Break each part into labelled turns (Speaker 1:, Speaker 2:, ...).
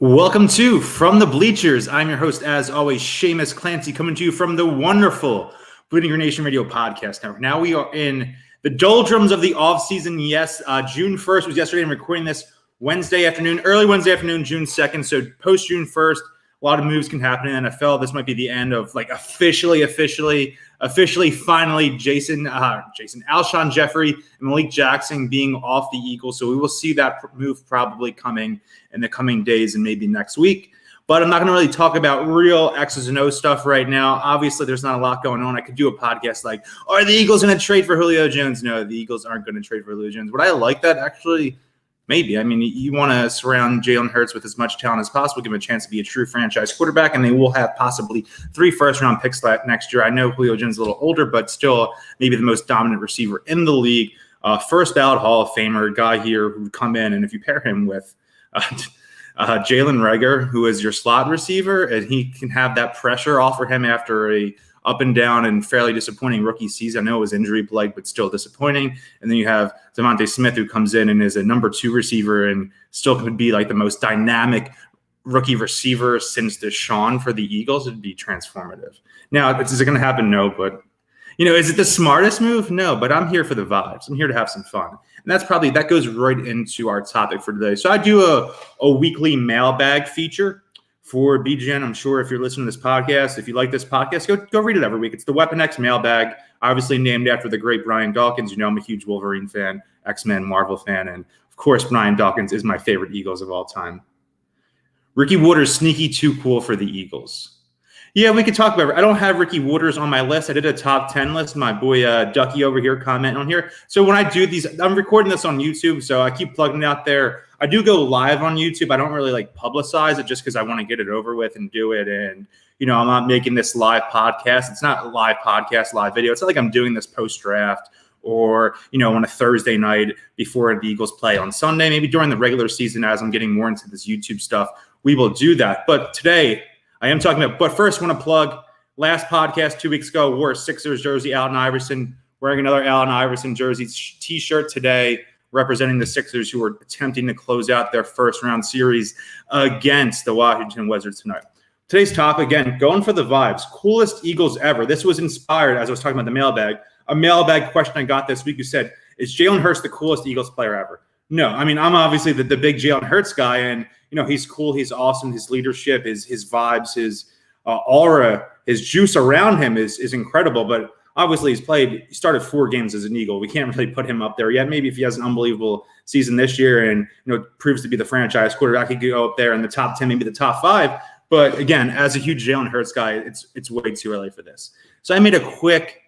Speaker 1: Welcome to From the Bleachers. I'm your host, as always, Shamus Clancy, coming to you from the wonderful Bleeding Green Nation Radio Podcast Network. Now we are in the doldrums of the offseason. Yes, June 1st was yesterday. I'm recording this Wednesday afternoon, early Wednesday afternoon, June 2nd. So post June 1st, a lot of moves can happen in the NFL. This might be the end of officially, finally, Alshon Jeffrey and Malik Jackson being off the Eagles. So we will see that move probably coming in the coming days and maybe next week. But I'm not going to really talk about real X's and O's stuff right now. Obviously, there's not a lot going on. I could do a podcast like, are the Eagles going to trade for Julio Jones? No, the Eagles aren't going to trade for Julio Jones. Would I like that? Actually, maybe. I mean, you want to surround Jalen Hurst with as much talent as possible, give him a chance to be a true franchise quarterback, and they will have possibly 3 first-round picks next year. I know Julio Jones is a little older, but still maybe the most dominant receiver in the league. First ballot Hall of Famer guy here who would come in, and if you pair him with Jalen Reagor, who is your slot receiver, and he can have that pressure offer him after a up and down and fairly disappointing rookie season. I know it was injury-plagued, but still disappointing. And then you have Devontae Smith, who comes in and is a number 2 receiver and still could be like the most dynamic rookie receiver since Deshaun for the Eagles. It'd be transformative. Now, is it going to happen? No, but is it the smartest move? No, but I'm here for the vibes. I'm here to have some fun. And that goes right into our topic for today. So I do a weekly mailbag feature for BGN. I'm sure if you're listening to this podcast, if you like this podcast, go read it every week. It's the Weapon X mailbag, obviously named after the great Brian Dawkins. I'm a huge Wolverine fan, X-Men, Marvel fan, and of course, Brian Dawkins is my favorite Eagles of all time. Ricky Watters, sneaky too cool for the Eagles. Yeah, we could talk about it. I don't have Ricky Watters on my list. I did a top 10 list. My boy Ducky over here commenting on here. So when I do these, I'm recording this on YouTube, so I keep plugging it out there. I do go live on YouTube. I don't really publicize it just because I want to get it over with and do it. And, I'm not making this live podcast. It's not a live podcast, live video. It's not like I'm doing this post-draft or, on a Thursday night before the Eagles play on Sunday. Maybe during the regular season as I'm getting more into this YouTube stuff, we will do that. But today I am talking about, but first I want to plug last podcast 2 weeks ago, wore a Sixers jersey, Allen Iverson, wearing another Allen Iverson jersey t-shirt today, representing the Sixers who are attempting to close out their first-round series against the Washington Wizards tonight. Today's topic, again, going for the vibes. Coolest Eagles ever. This was inspired, as I was talking about the mailbag, a mailbag question I got this week who said, is Jalen Hurst the coolest Eagles player ever? No. I mean, I'm obviously the big Jalen Hurts guy, and, he's cool, he's awesome, his leadership, his vibes, his aura, his juice around him is incredible, but obviously he started 4 games as an Eagle. We can't really put him up there yet. Maybe if he has an unbelievable season this year and proves to be the franchise quarterback, he could go up there in the top 10, maybe the top 5. But again, as a huge Jalen Hurts guy, it's way too early for this. So I made a quick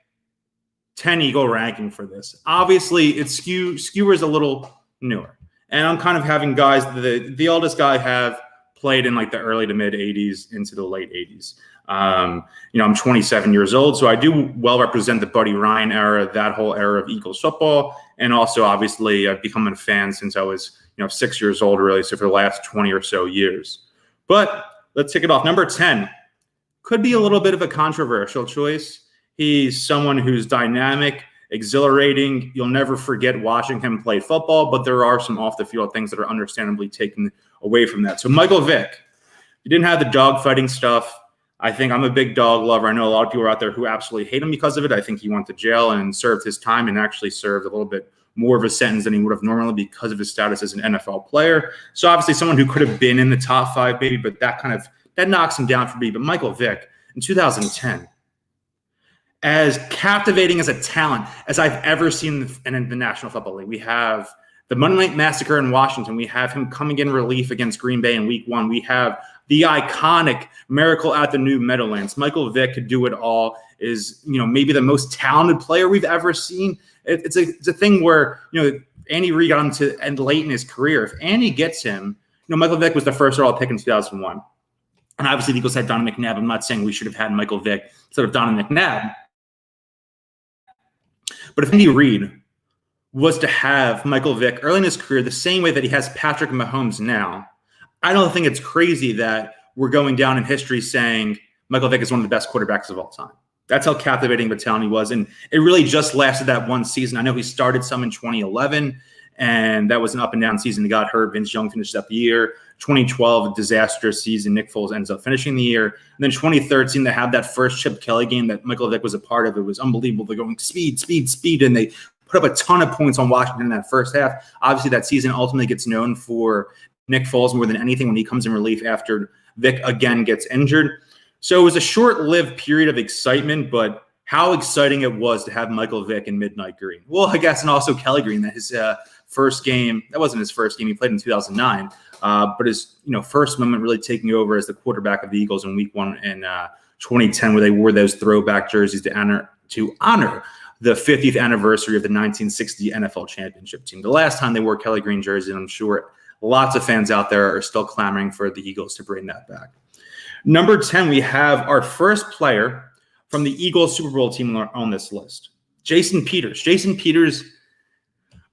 Speaker 1: 10 Eagle ranking for this. Obviously, it skewers a little newer. And I'm kind of having guys, the oldest guy have played in the early to mid 80s into the late 80s. I'm 27 years old, so I do well represent the Buddy Ryan era, that whole era of Eagles football. And also, obviously, I've become a fan since I was, 6 years old, really. So for the last 20 or so years. But let's kick it off. Number 10 could be a little bit of a controversial choice. He's someone who's dynamic, exhilarating. You'll never forget watching him play football, but there are some off-the-field things that are understandably taken away from that. So Michael Vick, he didn't have the dog-fighting stuff. I think I'm a big dog lover. I know a lot of people out there who absolutely hate him because of it. I think he went to jail and served his time and actually served a little bit more of a sentence than he would have normally because of his status as an NFL player. So obviously someone who could have been in the top 5, maybe, but that knocks him down for me. But Michael Vick in 2010, as captivating as a talent as I've ever seen in the National Football League. We have the Monday Night Massacre in Washington. We have him coming in relief against Green Bay in Week 1. We have the iconic Miracle at the New Meadowlands. Michael Vick could do it all. Is maybe the most talented player we've ever seen. It's a thing where Andy Reid got him to end late in his career. If Andy gets him, Michael Vick was the first overall pick in 2001, and obviously the Eagles had Donovan McNabb. I'm not saying we should have had Michael Vick instead of Donovan McNabb. But if Andy Reid was to have Michael Vick early in his career the same way that he has Patrick Mahomes now, I don't think it's crazy that we're going down in history saying Michael Vick is one of the best quarterbacks of all time. That's how captivating of a talent he was. And it really just lasted that one season. I know he started some in 2011, and that was an up and down season. He got hurt. Vince Young finished up the year. 2012, a disastrous season. Nick Foles ends up finishing the year. And then 2013, they had that first Chip Kelly game that Michael Vick was a part of. It was unbelievable. They're going speed, speed, speed, and they put up a ton of points on Washington in that first half. Obviously, that season ultimately gets known for Nick Foles more than anything when he comes in relief after Vick again gets injured. So it was a short-lived period of excitement, but how exciting it was to have Michael Vick in Midnight Green. Well, I guess, and also Kelly Green, that his first game, that wasn't his first game, he played in 2009, but his first moment really taking over as the quarterback of the Eagles in week 1 in 2010, where they wore those throwback jerseys to honor the 50th anniversary of the 1960 NFL championship team. The last time they wore Kelly Green jerseys, and I'm sure lots of fans out there are still clamoring for the Eagles to bring that back. Number 10, we have our first player from the Eagles Super Bowl team on this list, Jason Peters. Jason Peters,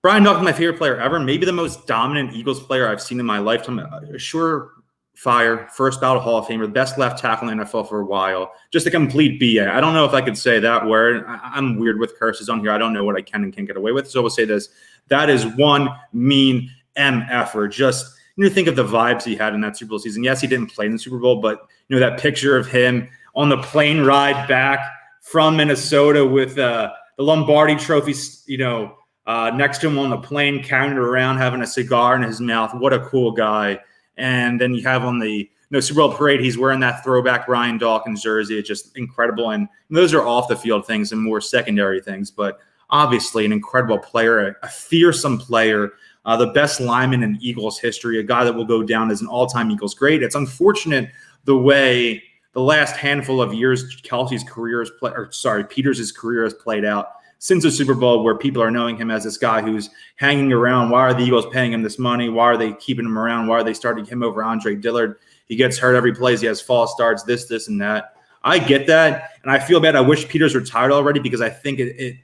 Speaker 1: Brian Dawkins, my favorite player ever, maybe the most dominant Eagles player I've seen in my lifetime. Surefire, first ballot Hall of Famer, best left tackle in the NFL for a while. Just a complete BA. I don't know if I could say that word. I'm weird with curses on here. I don't know what I can and can't get away with. So we'll say this. That is one mean MF-er. Just think of the vibes he had in that Super Bowl season. Yes, he didn't play in the Super Bowl, but that picture of him on the plane ride back from Minnesota with the Lombardi trophy, next to him on the plane, carrying it around, having a cigar in his mouth. What a cool guy. And then you have on the Super Bowl parade, he's wearing that throwback Ryan Dawkins jersey. It's just incredible. And those are off the field things and more secondary things, but obviously an incredible player, a fearsome player, the best lineman in Eagles history, a guy that will go down as an all-time Eagles great. It's unfortunate the way the last handful of years Peters' career has played out since the Super Bowl, where people are knowing him as this guy who's hanging around. Why are the Eagles paying him this money? Why are they keeping him around? Why are they starting him over Andre Dillard? He gets hurt every play. He has false starts, this, and that. I get that, and I feel bad. I wish Peters retired already because I think it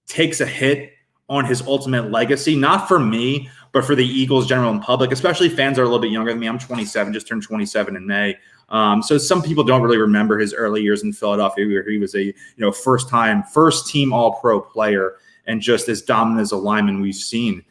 Speaker 1: takes a hit on his ultimate legacy, not for me, but for the Eagles general and public, especially fans that are a little bit younger than me. I'm 27, just turned 27 in May. So some people don't really remember his early years in Philadelphia, where he was a first team All-Pro player and just as dominant as a lineman we've seen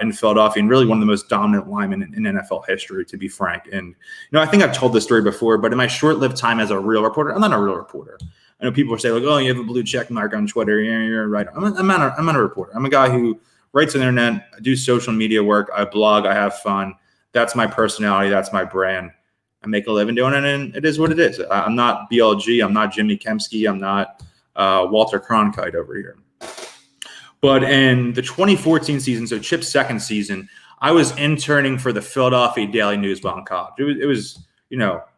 Speaker 1: in Philadelphia, and really one of the most dominant linemen in NFL history, to be frank. And I think I've told this story before, but in my short-lived time as a real reporter, I'm not a real reporter. I know people say, like, "Oh, you have a blue check mark on Twitter." Yeah, you're right. I'm not a reporter. I'm a guy who writes on the internet. I do social media work. I blog. I have fun. That's my personality. That's my brand. I make a living doing it, and it is what it is. I'm not BLG. I'm not Jimmy Kempski. I'm not Walter Cronkite over here. But in the 2014 season, so Chip's second season, I was interning for the Philadelphia Daily News while in college. It was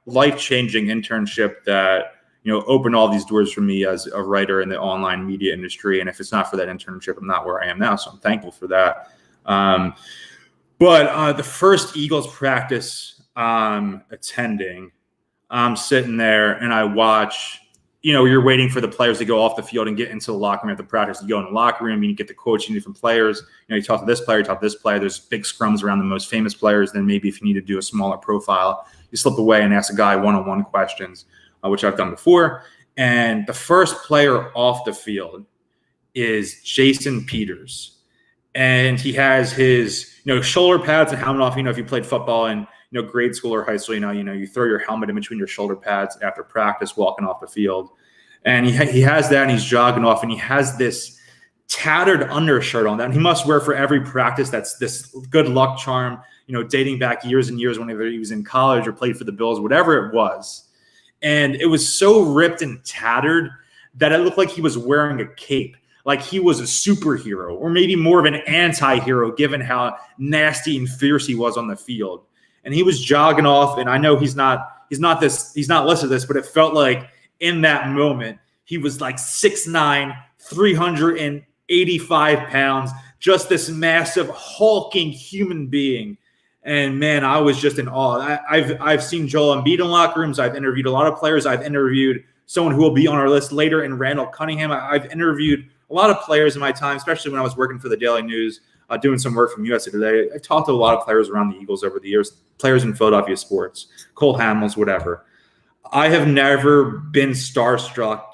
Speaker 1: life-changing internship that opened all these doors for me as a writer in the online media industry. And if it's not for that internship, I'm not where I am now. So I'm thankful for that. But the first Eagles practice attending, I'm sitting there and I watch, you're waiting for the players to go off the field and get into the locker room at the practice. You go in the locker room, you get the coaching different players. You talk to this player, you talk to this player. There's big scrums around the most famous players. Then maybe if you need to do a smaller profile, you slip away and ask a guy one-on-one questions, which I've done before. And the first player off the field is Jason Peters. And he has his, shoulder pads and helmet off. If you played football in, grade school or high school, you throw your helmet in between your shoulder pads after practice, walking off the field. And he has that, and he's jogging off, and he has this tattered undershirt on that. And he must wear for every practice. That's this good luck charm, dating back years and years, whenever he was in college or played for the Bills, whatever it was. And it was so ripped and tattered that it looked like he was wearing a cape, like he was a superhero, or maybe more of an anti-hero, given how nasty and fierce he was on the field. And he was jogging off, and I know he's not listed this, but it felt like in that moment he was like 6'9", 385 pounds, just this massive hulking human being. And man, I was just in awe. I've seen Joel Embiid in locker rooms. I've interviewed a lot of players. I've interviewed someone who will be on our list later in Randall Cunningham. I've interviewed a lot of players in my time, especially when I was working for the Daily News, doing some work from USA Today. I've talked to a lot of players around the Eagles over the years, players in Philadelphia sports, Cole Hamels, whatever. I have never been starstruck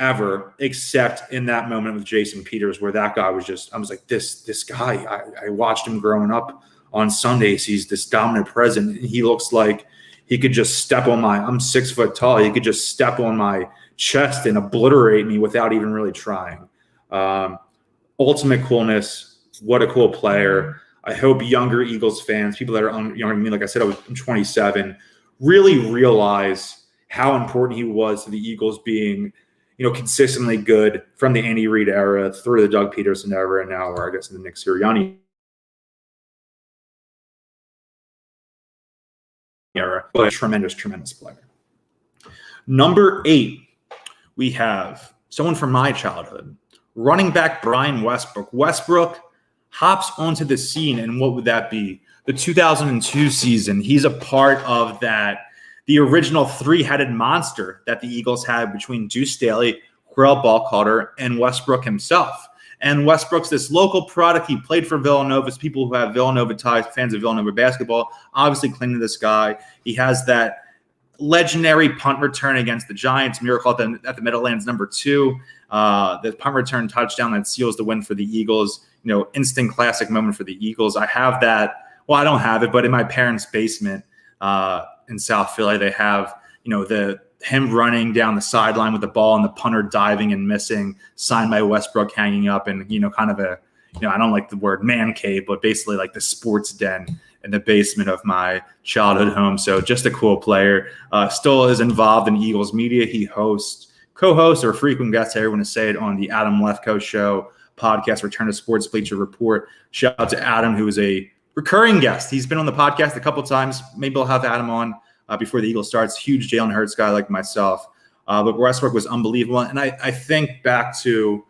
Speaker 1: ever, except in that moment with Jason Peters, where that guy was just, I was like, this guy, I watched him growing up on Sundays. He's this dominant presence. He looks like he could just step on I'm 6 foot tall. He could just step on my chest and obliterate me without even really trying. Ultimate coolness. What a cool player. I hope younger Eagles fans, people that are younger than me, like I said, I'm 27, really realize how important he was to the Eagles being, consistently good from the Andy Reid era through the Doug Peterson era, and now, or I guess in the Nick Sirianni era, but a tremendous player. Number 8, we have someone from my childhood, running back Brian Westbrook. Westbrook hops onto the scene, and what would that be? The 2002 season. He's a part of the original 3-headed monster that the Eagles had between Deuce Staley, Correll Ballcarter, and Westbrook himself. And Westbrook's this local product. He played for Villanova. People who have Villanova ties, fans of Villanova basketball, obviously cling to this guy. He has that legendary punt return against the Giants, miracle at the Meadowlands number 2. The punt return touchdown that seals the win for the Eagles. Instant classic moment for the Eagles. I have that. Well, I don't have it, but in my parents' basement in South Philly, they have, him running down the sideline with the ball and the punter diving and missing, signed by Westbrook hanging up, and, kind of I don't like the word man cave, but basically like the sports den in the basement of my childhood home. So just a cool player. Still is involved in Eagles media. He co-hosts or frequent guest, everyone to say it, on the Adam Lefkoe Show podcast, Return to Sports Bleacher Report. Shout out to Adam, who is a recurring guest. He's been on the podcast a couple times. Maybe we'll have Adam on before the Eagles starts. Huge Jalen Hurst guy like myself. But Westbrook was unbelievable. And I think back to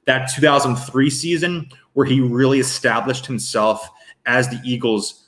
Speaker 1: that 2003 season where he really established himself as the Eagles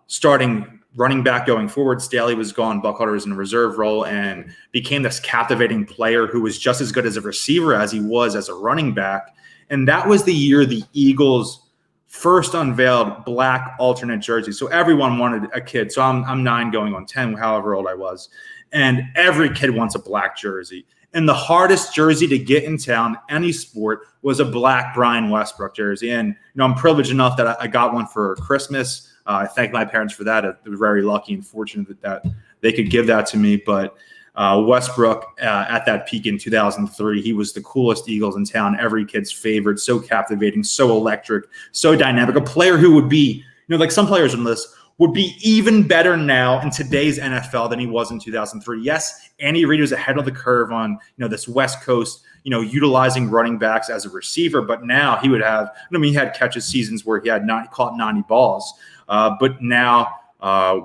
Speaker 1: starting running back going forward. Staley was gone. Ballcarter was in a reserve role and became this captivating player who was just as good as a receiver as he was as a running back. And that was the year the Eagles first unveiled black alternate jerseys. So everyone wanted a kid. So I'm 9 going on 10, however old I was. And every kid wants a black jersey. And the hardest jersey to get in town, any sport, was a black Brian Westbrook jersey. And, I'm privileged enough that I got one for Christmas. I thank my parents for that. I was very lucky and fortunate that they could give that to me. But Westbrook, at that peak in 2003, he was the coolest Eagles in town, every kid's favorite, so captivating, so electric, so dynamic, a player who would be, like some players on this, would be even better now in today's NFL than he was in 2003. Yes, Andy Reid was ahead of the curve on, this West Coast, utilizing running backs as a receiver, but now he would have, he had catches seasons where he had caught 90 balls, but now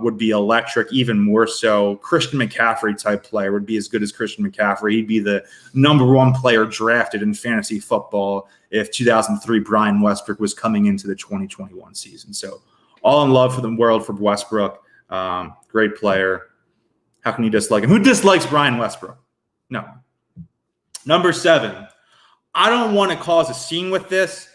Speaker 1: would be electric, even more so. Christian McCaffrey type player, would be as good as Christian McCaffrey. He'd be the number 1 player drafted in fantasy football if 2003 Brian Westbrook was coming into the 2021 season. So all in love for the world for Westbrook. Great player. How can you dislike him? Who dislikes Brian Westbrook? No. Number 7. I don't want to cause a scene with this.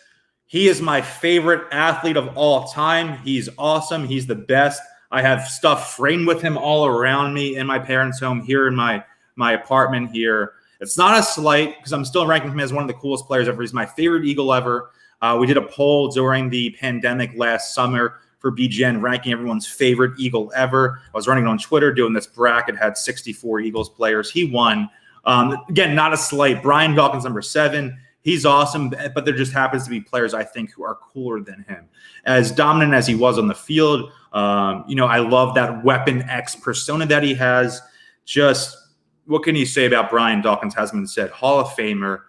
Speaker 1: He is my favorite athlete of all time. He's awesome. He's the best. I have stuff framed with him all around me in my parents' home, here in my apartment here. It's not a slight because I'm still ranking him as one of the coolest players ever. He's my favorite Eagle ever. We did a poll during the pandemic last summer for BGN, ranking everyone's favorite Eagle ever. I was running it on Twitter, doing this bracket, had 64 Eagles players. He won. Again, not a slight. Brian Dawkins, number 7. He's awesome, but there just happens to be players I think who are cooler than him. As dominant as he was on the field, I love that Weapon X persona that he has. Just what can you say about Brian Dawkins? Has been said. Hall of Famer,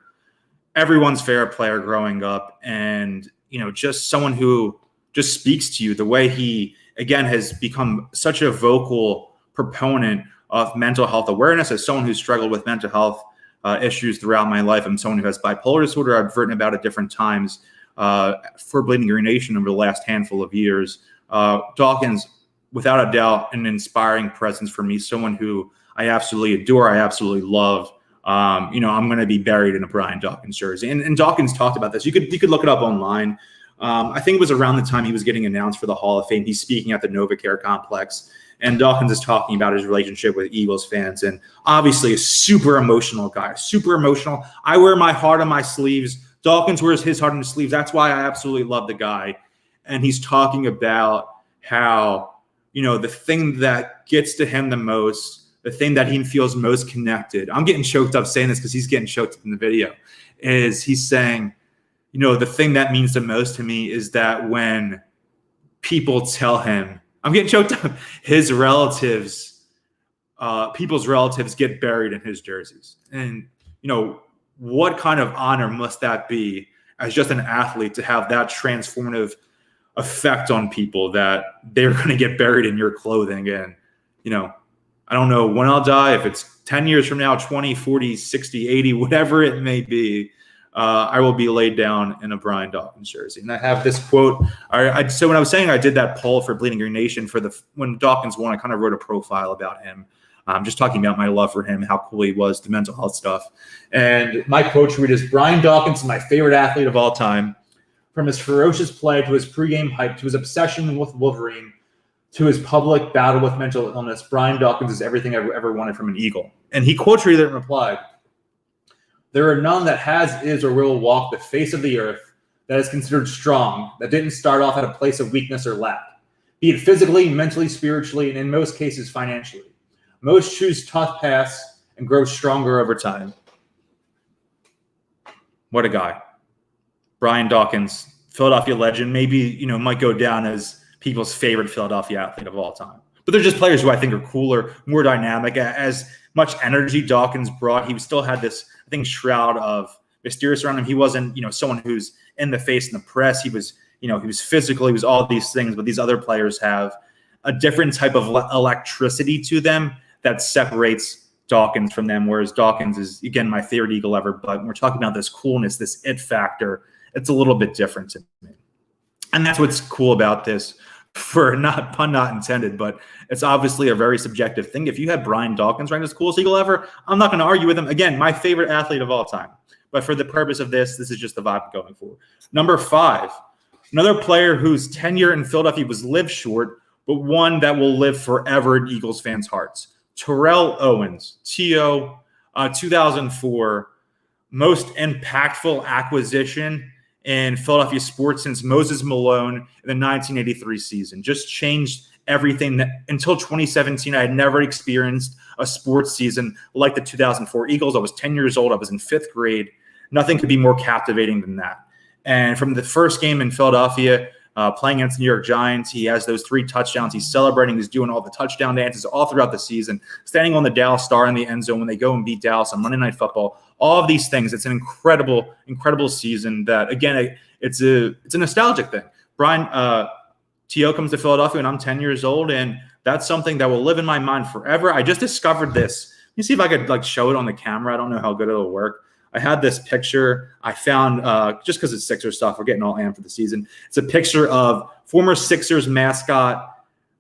Speaker 1: everyone's favorite player growing up, and just someone who just speaks to you the way he, again, has become such a vocal proponent of mental health awareness. As someone who's struggled with mental health issues throughout my life, I'm someone who has bipolar disorder. I've written about it different times for Bleeding Green Nation over the last handful of years. Dawkins, without a doubt, an inspiring presence for me, someone who I absolutely adore, I absolutely love. I'm going to be buried in a Brian Dawkins jersey. And Dawkins talked about this. You could look it up online. I think it was around the time he was getting announced for the Hall of Fame. He's speaking at the NovaCare complex, and Dawkins is talking about his relationship with Eagles fans, and obviously a super emotional guy, super emotional. I wear my heart on my sleeves. Dawkins wears his heart on his sleeves. That's why I absolutely love the guy. And he's talking about how, the thing that gets to him the most, the thing that he feels most connected. I'm getting choked up saying this because he's getting choked up in the video. Is he's saying, the thing that means the most to me is that when people tell him, I'm getting choked up, his relatives, people's relatives get buried in his jerseys. And, what kind of honor must that be as just an athlete to have that transformative effect on people that they're going to get buried in your clothing? And, I don't know when I'll die, if it's 10 years from now, 20, 40, 60, 80, whatever it may be, I will be laid down in a Brian Dawkins jersey. And I have this quote. So when I was saying I did that poll for Bleeding Green Nation when Dawkins won, I kind of wrote a profile about him. I'm just talking about my love for him, how cool he was, the mental health stuff. And my quote read is, Brian Dawkins is my favorite athlete of all time. From his ferocious play to his pregame hype to his obsession with Wolverine to his public battle with mental illness, Brian Dawkins is everything I ever wanted from an Eagle. And he quote tweeted it and replied, there are none that has, is, or will walk the face of the earth that is considered strong, that didn't start off at a place of weakness or lack, be it physically, mentally, spiritually, and in most cases, financially. Most choose tough paths and grow stronger over time. What a guy. Brian Dawkins, Philadelphia legend, maybe, might go down as people's favorite Philadelphia athlete of all time. But they're just players who I think are cooler, more dynamic. As much energy Dawkins brought, he still had this, I think, shroud of mysterious around him. He wasn't, someone who's in the face in the press. He was, he was physical. He was all these things. But these other players have a different type of electricity to them that separates Dawkins from them, whereas Dawkins is, again, my favorite Eagle ever. But when we're talking about this coolness, this it factor, it's a little bit different to me. And that's what's cool about this, pun not intended, but it's obviously a very subjective thing. If you had Brian Dawkins ranked as coolest Eagle ever, I'm not going to argue with him. Again, my favorite athlete of all time. But for the purpose of this is just the vibe I'm going for. Number 5, another player whose tenure in Philadelphia was lived short, but one that will live forever in Eagles fans' hearts. Terrell Owens, T.O., 2004, most impactful acquisition in Philadelphia sports since Moses Malone in the 1983 season. Just changed everything. Until 2017, I had never experienced a sports season like the 2004 Eagles. I was 10 years old. I was in 5th grade. Nothing could be more captivating than that. And from the first game in Philadelphia, playing against the New York Giants, he has those 3 touchdowns. He's celebrating. He's doing all the touchdown dances all throughout the season, standing on the Dallas Star in the end zone when they go and beat Dallas on Monday Night Football. All of these things. It's an incredible, incredible season that, again, it's a nostalgic thing. Brian, T.O. comes to Philadelphia when I'm 10 years old, and that's something that will live in my mind forever. I just discovered this. Let me see if I could show it on the camera. I don't know how good it'll work. I had this picture I found just because it's Sixers stuff. We're getting all amped for the season. It's a picture of former Sixers mascot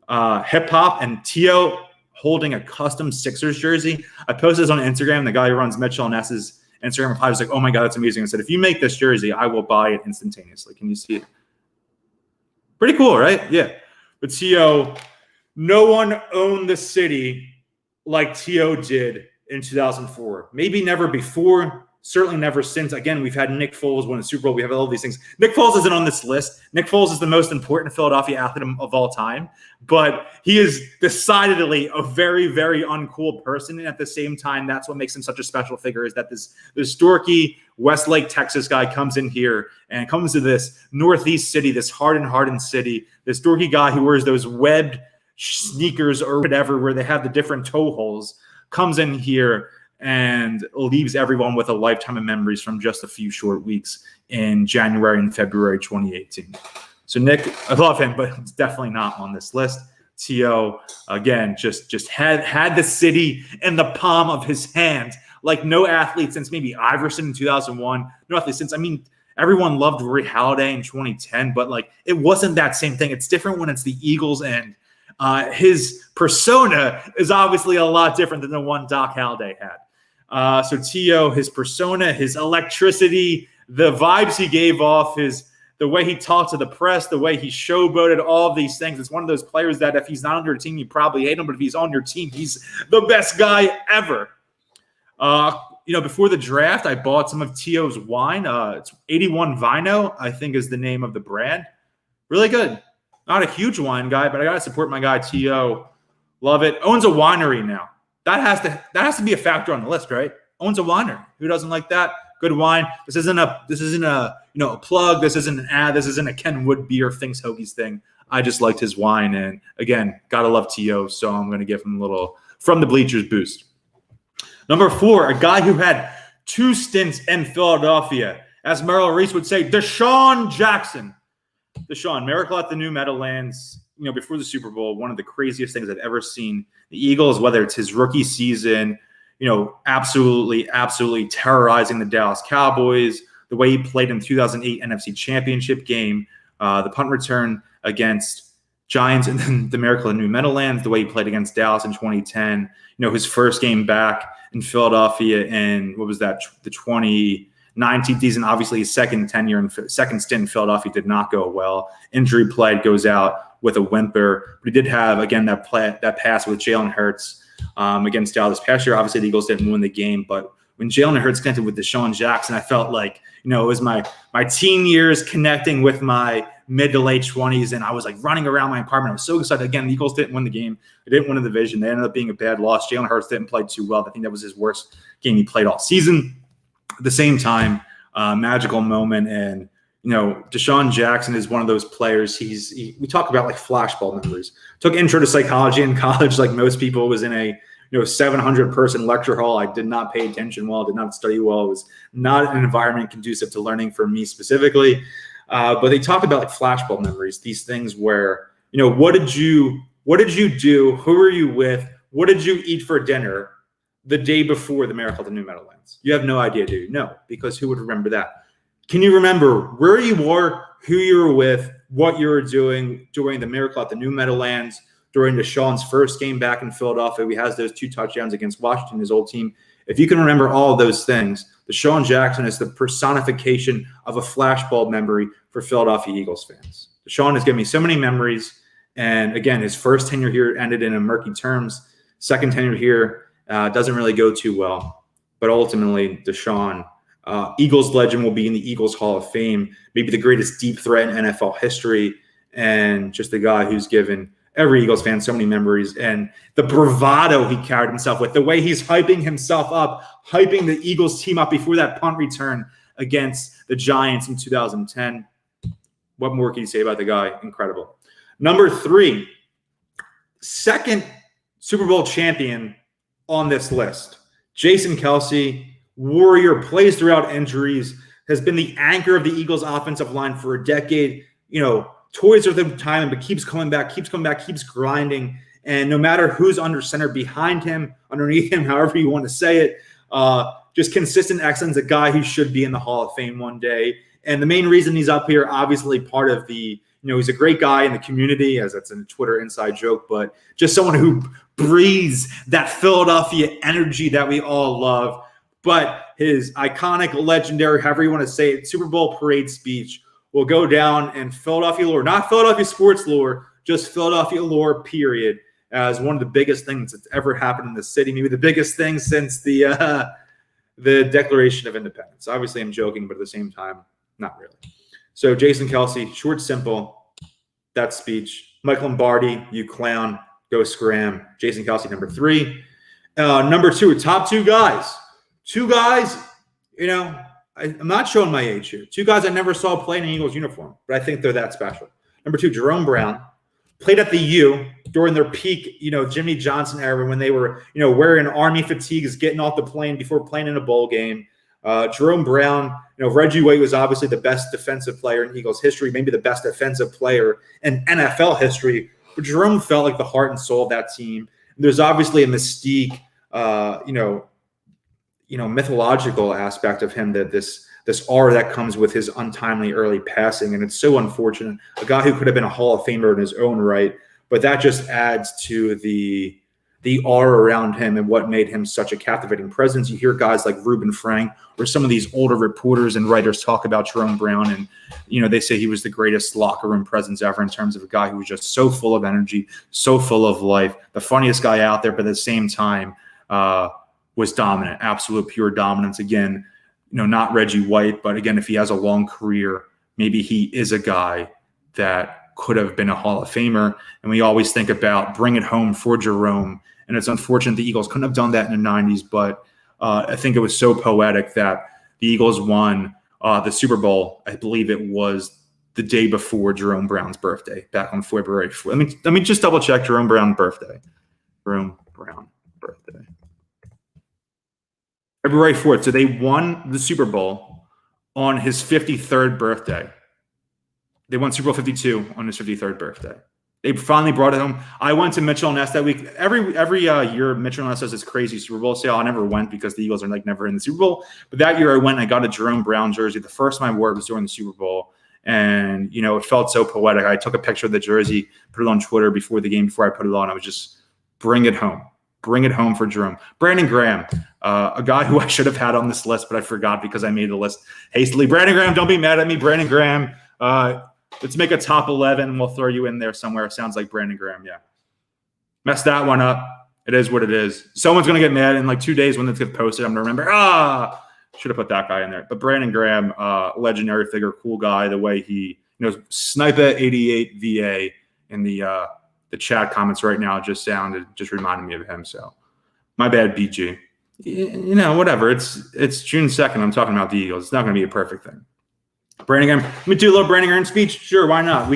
Speaker 1: Hip Hop and T.O. holding a custom Sixers jersey. I posted this on Instagram. The guy who runs Mitchell and Ness's Instagram replied, was like, oh my God, that's amazing. I said, if you make this jersey, I will buy it instantaneously. Can you see it? Pretty cool, right? Yeah. But T.O., no one owned the city like T.O. did in 2004. Maybe never before. Certainly never since. Again, we've had Nick Foles win a Super Bowl. We have all these things. Nick Foles isn't on this list. Nick Foles is the most important Philadelphia athlete of all time, but he is decidedly a very, very uncool person. And at the same time, that's what makes him such a special figure, is that this dorky Westlake, Texas guy comes in here and comes to this Northeast city, this hardened city, this dorky guy who wears those webbed sneakers or whatever where they have the different toe holes, comes in here and leaves everyone with a lifetime of memories from just a few short weeks in January and February 2018. So Nick, I love him, but it's definitely not on this list. T.O., again, just had the city in the palm of his hand like no athlete since maybe Iverson in 2001. No athlete since, everyone loved Rory Halladay in 2010, but it wasn't that same thing. It's different when it's the Eagles, and his persona is obviously a lot different than the one Doc Halladay had. So T.O., his persona, his electricity, the vibes he gave off, his the way he talked to the press, the way he showboated, all of these things. It's one of those players that if he's not on your team, you probably hate him. But if he's on your team, he's the best guy ever. Before the draft, I bought some of T.O.'s wine. It's 81 Vino, I think is the name of the brand. Really good. Not a huge wine guy, but I got to support my guy T.O. Love it. Owns a winery now. That has to be a factor on the list, right? Owns a winery. Who doesn't like that? Good wine. This isn't a plug. This isn't an ad. This isn't a Kenwood beer thinks Hoagies thing. I just liked his wine, and again, gotta love T.O. So I'm gonna give him a little from the Bleachers boost. Number 4, a guy who had 2 stints in Philadelphia, as Merrill Reese would say, DeSean Jackson. DeSean, miracle at the New Meadowlands. Before the Super Bowl, one of the craziest things I've ever seen. The Eagles, whether it's his rookie season, absolutely terrorizing the Dallas Cowboys. The way he played in the 2008 NFC Championship game, the punt return against Giants, and then the miracle in New Meadowlands. The way he played against Dallas in 2010. His first game back in Philadelphia, and what was that? The 2019 season. Obviously, his second stint in Philadelphia did not go well. Injury plagued, goes out with a whimper. But he did have again that pass with Jalen Hurts against Dallas past year. Obviously, the Eagles didn't win the game, but when Jalen Hurts connected with DeSean Jackson, I felt like it was my teen years connecting with my mid to late 20s, and I was like running around my apartment. I was so excited. Again, the Eagles didn't win the game. They didn't win the division. They ended up being a bad loss. Jalen Hurts didn't play too well. I think that was his worst game he played all season. At the same time, magical moment. And, DeSean Jackson is one of those players. We talk about like flashbulb memories. Took intro to psychology in college like most people. Was in a 700-person lecture hall. I did not pay attention well, did not study well. It was not an environment conducive to learning for me specifically. But they talked about like flashbulb memories, these things where, what did you do? Who were you with? What did you eat for dinner the day before the miracle at the New Meadowlands? You have no idea, do you? No, because who would remember that? Can you remember where you were, who you were with, what you were doing during the miracle at the New Meadowlands, during DeSean's first game back in Philadelphia? He has those 2 touchdowns against Washington, his old team. If you can remember all of those things, DeSean Jackson is the personification of a flashbulb memory for Philadelphia Eagles fans. DeSean has given me so many memories. And again, his first tenure here ended in a murky terms. Second tenure here doesn't really go too well. But ultimately, DeSean, Eagles legend, will be in the Eagles Hall of Fame, maybe the greatest deep threat in NFL history, and just a guy who's given every Eagles fan so many memories, and the bravado he carried himself with, the way he's hyping himself up, hyping the Eagles team up before that punt return against the Giants in 2010. What more can you say about the guy? Incredible. Number 3, second Super Bowl champion on this list. Jason Kelce, warrior, plays throughout injuries, has been the anchor of the Eagles offensive line for a decade. Toys with him time, but keeps coming back, keeps grinding. And no matter who's under center, behind him, underneath him, however you want to say it, just consistent excellence, a guy who should be in the Hall of Fame one day. And the main reason he's up here, obviously part of the, he's a great guy in the community, as that's a Twitter inside joke, but just someone who breathes that Philadelphia energy that we all love. But his iconic, legendary, however you want to say it, Super Bowl parade speech will go down in Philadelphia lore, not Philadelphia sports lore, just Philadelphia lore, period, as one of the biggest things that's ever happened in the city, maybe the biggest thing since the Declaration of Independence. Obviously, I'm joking, but at the same time, not really. So Jason Kelce, short, simple, that speech. Mike Lombardi, you clown, go scram. Jason Kelce, number 3. Number 2, top 2 guys. 2 guys, I'm not showing my age here. 2 guys I never saw play in an Eagles uniform, but I think they're that special. Number 2, Jerome Brown, played at the U during their peak, Jimmy Johnson era when they were, wearing Army fatigues, getting off the plane before playing in a bowl game. Jerome Brown, Reggie White was obviously the best defensive player in Eagles history, maybe the best defensive player in NFL history. But Jerome felt like the heart and soul of that team. And there's obviously a mystique, mythological aspect of him, that this aura that comes with his untimely early passing. And it's so unfortunate. A guy who could have been a Hall of Famer in his own right, but that just adds to the the aura around him and what made him such a captivating presence. You hear guys like Reuben Frank or some of these older reporters and writers talk about Jerome Brown, and they say he was the greatest locker room presence ever in terms of a guy who was just so full of energy, so full of life, the funniest guy out there, but at the same time was dominant, absolute pure dominance. Again, not Reggie White, but again, if he has a long career, maybe he is a guy that could have been a Hall of Famer. And we always think about bring it home for Jerome. And it's unfortunate the Eagles couldn't have done that in the 90s, but I think it was so poetic that the Eagles won the Super Bowl. I believe it was the day before Jerome Brown's birthday, back on February 4th. Let me just double check Jerome Brown's birthday. Jerome Brown birthday. February 4th. So they won the Super Bowl on his 53rd birthday. They won Super Bowl 52 on his 53rd birthday. They finally brought it home. I went to Mitchell & Ness that week. Every year, Mitchell & Ness does this crazy Super Bowl sale. I never went because the Eagles are never in the Super Bowl. But that year I went and I got a Jerome Brown jersey. The first time I wore it was during the Super Bowl. And, it felt so poetic. I took a picture of the jersey, put it on Twitter before the game, before I put it on. I was just, bring it home. Bring it home for Jerome. Brandon Graham, a guy who I should have had on this list, but I forgot because I made the list hastily. Brandon Graham, don't be mad at me. Brandon Graham, let's make a top 11 and we'll throw you in there somewhere. Sounds like Brandon Graham, yeah. Messed that one up. It is what it is. Someone's going to get mad in 2 days when this gets posted. I'm going to remember, should have put that guy in there. But Brandon Graham, legendary figure, cool guy, the way he, Sniper 88 VA in the chat comments right now just reminded me of him. So my bad, BG. Whatever. It's June 2nd. I'm talking about the Eagles. It's not going to be a perfect thing. Brandon Graham. Let me do a little Brandon Graham speech. Sure, why not?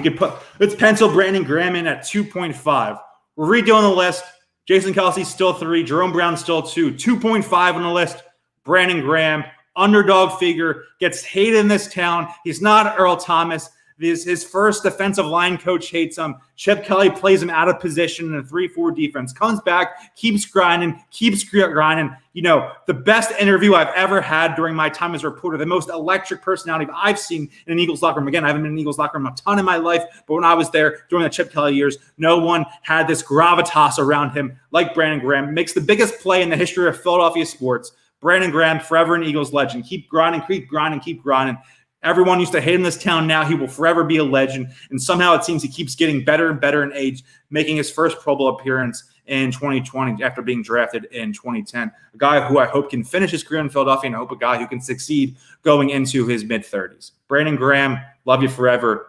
Speaker 1: Let's pencil Brandon Graham in at 2.5. We're redoing the list. Jason Kelce still 3. Jerome Brown still 2. 2.5 on the list. Brandon Graham, underdog figure, gets hated in this town. He's not Earl Thomas. His first defensive line coach hates him. Chip Kelly plays him out of position in a 3-4 defense. Comes back, keeps grinding. The best interview I've ever had during my time as a reporter, the most electric personality I've seen in an Eagles locker room. Again, I haven't been in an Eagles locker room a ton in my life, but when I was there during the Chip Kelly years, no one had this gravitas around him like Brandon Graham. Makes the biggest play in the history of Philadelphia sports. Brandon Graham, forever an Eagles legend. Keep grinding, keep grinding, keep grinding. Everyone used to hate him in this town. Now he will forever be a legend. And somehow it seems he keeps getting better and better in age, making his first Pro Bowl appearance in 2020 after being drafted in 2010. A guy who I hope can finish his career in Philadelphia, and I hope a guy who can succeed going into his mid-30s. Brandon Graham, love you forever.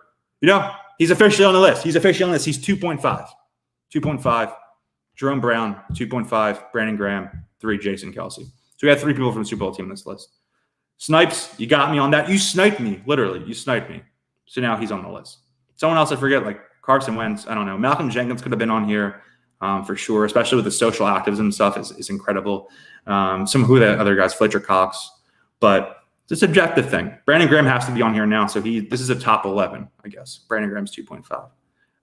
Speaker 1: He's officially on the list. He's 2.5. 2.5. Jerome Brown, 2.5. Brandon Graham, 3. Jason Kelce. So we had 3 people from the Super Bowl team on this list. Snipes, you got me on that. You sniped me, literally. You sniped me. So now he's on the list. Someone else I forget, like Carson Wentz, I don't know. Malcolm Jenkins could have been on here for sure, especially with the social activism stuff is incredible. Some who the other guys, Fletcher Cox. But it's a subjective thing. Brandon Graham has to be on here now, so this is a top 11, I guess. Brandon Graham's 2.5.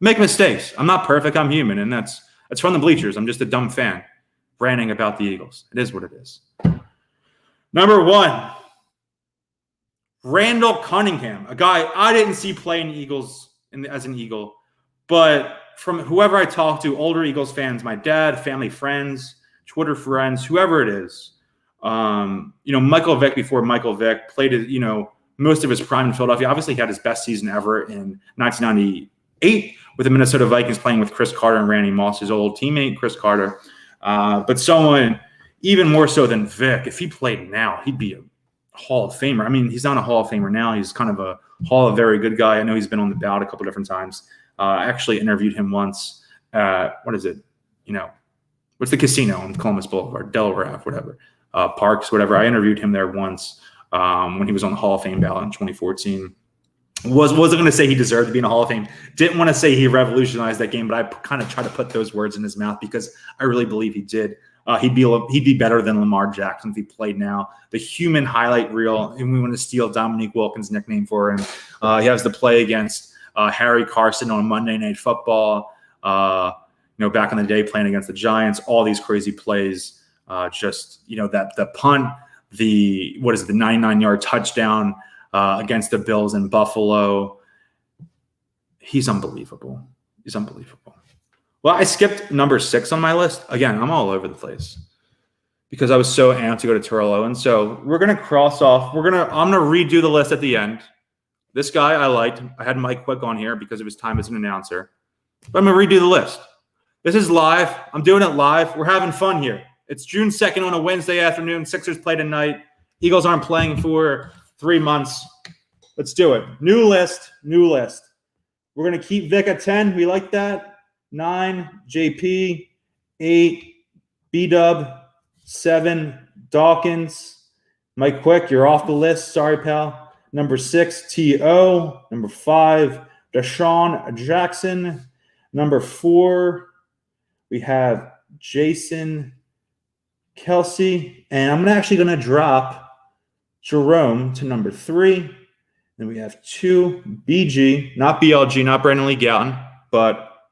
Speaker 1: Make mistakes. I'm not perfect. I'm human, and that's from the bleachers. I'm just a dumb fan ranting about the Eagles. It is what it is. Number 1. Randall Cunningham, a guy I didn't see play in the Eagles as an Eagle, but from whoever I talk to, older Eagles fans, my dad, family, friends, Twitter friends, whoever it is, Michael Vick before Michael Vick played, most of his prime in Philadelphia. Obviously, he had his best season ever in 1998 with the Minnesota Vikings playing with Chris Carter and Randy Moss, his old teammate, Chris Carter. But someone even more so than Vick, if he played now, he'd be a Hall of Famer. I mean, he's not a Hall of Famer now. He's kind of a Hall of Very Good guy. I know he's been on the ballot a couple different times. I actually interviewed him once at, what is it? What's the casino on Columbus Boulevard? Delaware Ave, whatever. Parks, whatever. I interviewed him there once when he was on the Hall of Fame ballot in 2014. Wasn't going to say he deserved to be in the Hall of Fame. Didn't want to say he revolutionized that game, but I kind of tried to put those words in his mouth because I really believe he did. He'd be better than Lamar Jackson if he played now. The human highlight reel, and we want to steal Dominique Wilkins' nickname for him. He has to play against Harry Carson on Monday Night Football. Back in the day, playing against the Giants. All these crazy plays. That the punt, the 99-yard touchdown against the Bills in Buffalo. He's unbelievable. Well, I skipped number 6 on my list. Again, I'm all over the place because I was so amped to go to Terrell Owens. So we're going to cross off. I'm going to redo the list at the end. This guy I liked. I had Mike Quick on here because of his time as an announcer. But I'm going to redo the list. This is live. I'm doing it live. We're having fun here. It's June 2nd on a Wednesday afternoon. Sixers play tonight. Eagles aren't playing for 3 months. Let's do it. New list. We're going to keep Vick at 10. We like that. 9, JP. 8, B-Dub. 7, Dawkins. Mike Quick, you're off the list. Sorry, pal. Number 6, T.O. Number 5, Deshaun Jackson. Number 4, we have Jason Kelsey. And I'm actually going to drop Jerome to number 3. Then we have 2, BG, not BLG, not Brandon Lee Gowton, but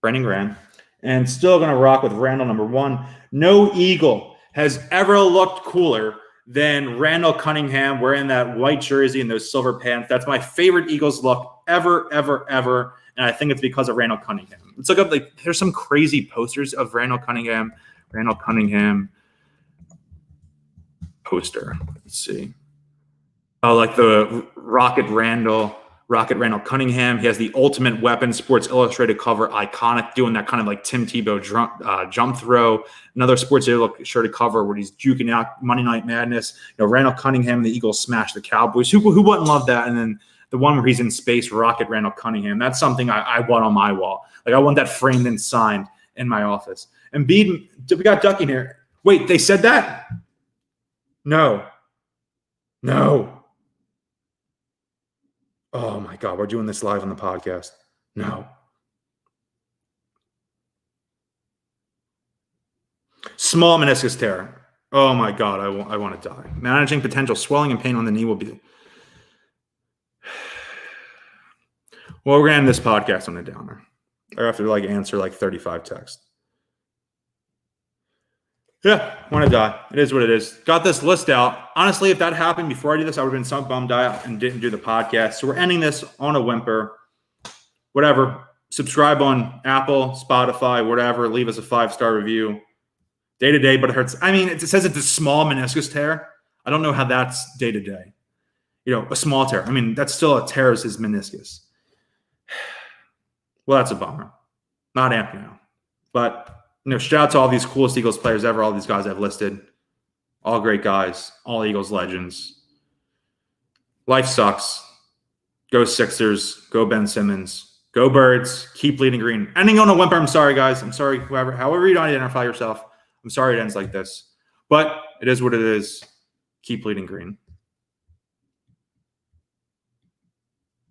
Speaker 1: Brandon Graham. And still going to rock with Randall number 1. No Eagle has ever looked cooler than Randall Cunningham wearing that white jersey and those silver pants. That's my favorite Eagles look ever. And I think it's because of Randall Cunningham. Let's look up, there's some crazy posters of Randall Cunningham poster. Let's see. Oh, like the Rocket Randall Cunningham. He has the Ultimate Weapon Sports Illustrated cover, iconic, doing that kind of like Tim Tebow jump throw. Another Sports Illustrated cover where he's juking out Monday Night Madness. Randall Cunningham, the Eagles smash the Cowboys. Who wouldn't love that? And then the one where he's in space, Rocket Randall Cunningham. That's something I want on my wall. Like I want that framed and signed in my office. And we got Ducky here. Wait, they said that? No. Oh my God, we're doing this live on the podcast. No. Small meniscus tear. Oh my God, I want to die. Managing potential swelling and pain on the knee will be. Well, we're going to end this podcast on a downer. I have to answer 35 texts. Yeah, want to die. It is what it is. Got this list out. Honestly, if that happened before I did this, I would have been so bummed out and didn't do the podcast. So we're ending this on a whimper. Whatever. Subscribe on Apple, Spotify, whatever. Leave us a 5-star review. Day to day, but it hurts. I mean, it says it's a small meniscus tear. I don't know how that's day to day. A small tear. I mean, that's still a tear as his meniscus. Well, that's a bummer. Not amped now. But shout out to all these coolest Eagles players ever, all these guys I've listed. All great guys, all Eagles legends. Life sucks. Go Sixers. Go Ben Simmons. Go Birds. Keep bleeding green. Ending on a whimper. I'm sorry, guys. I'm sorry, however you don't identify yourself. I'm sorry it ends like this. But it is what it is. Keep bleeding green.